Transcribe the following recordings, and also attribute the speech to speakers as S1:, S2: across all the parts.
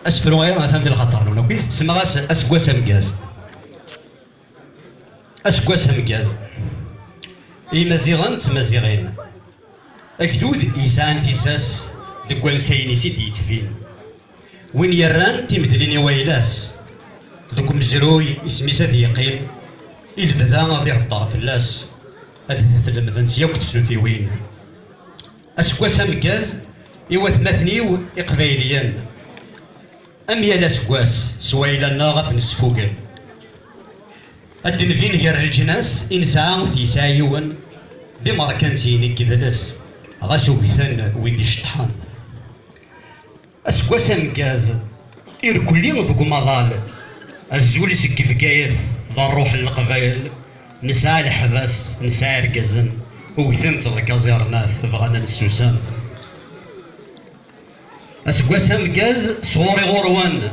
S1: اسفرو غير مثلا الخطر لو كي تسمى اسكواس امكاز اسكواس امكاز اي مزيغان تمزيغين اكدود يسعان تيساس دكوان سايني سيدي يتفين وين يران تيمثليني ويلاس دوك مزروي اسمي سادي يقيم البدا غادي يهضر فلاس هذا تلمذنت ياك تسوتي وين اسكواس امكاز ايوا ثماثنيو اقبايليان ام يا لاسكواس سويلا ناغف نسفوكن الدنفين هي الجناس انسان في سايون بمركنتين كذلس غاسو بثان ويدي شطحان اسكواس امكاز إركلين ذوك مظال الزول يسقف كايث ذا الروح القبايل نسعى الحباس نسعى ركزن ويثن تضكا زيرناث بغانا السوسان اسكواس امكاز صغوري غروان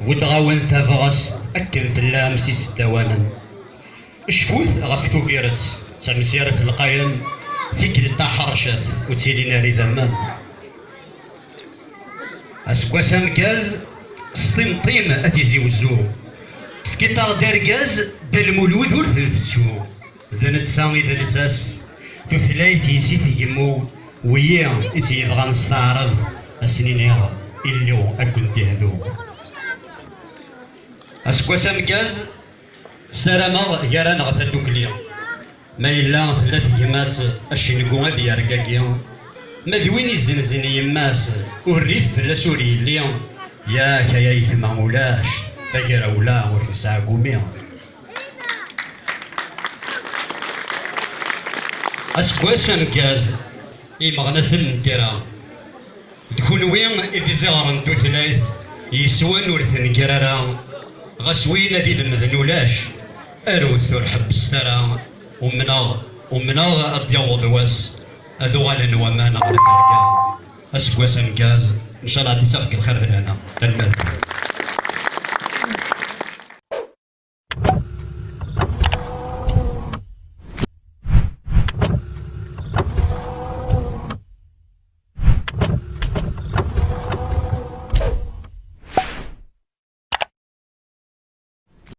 S1: ودغاون ثافغاس اكن تلام سيس دوانا شفوث غفتو فيرت سمسيرة القاين فيك حرشت وتسيلي ناري ذمان اسكواس امكاز سطيم طيم اتيزي وزو تفكيطا داركاز بالمولود ورثلثتو ذا نتساوي ذا لساس تثلايتي سيتي يمو ويا اتي يبغى نستعرض السنين إلو أكل تهدو اسكواس امكاز سلامة يرانا غتدوك ليا ما إلا ثلاث كيمات الشنقو هذي يرقاكيا ما دوين يزنزن يماس والريف لا سوري ليا يا كيا يتما مولاش تاكيرا ولا ورنسا قوميا اسكواس امكاز إمغنسن كرا دخول وين إذا زغرن دو ثلاث يسوان ورثن كرارا غسوين ذي المذنولاش أروث ورحب السرا ومناغ أضيوض واس أذو غالا وما نغرق رجال أسكواس امكاز إن شاء الله تسافك الخير ذلنا تنمل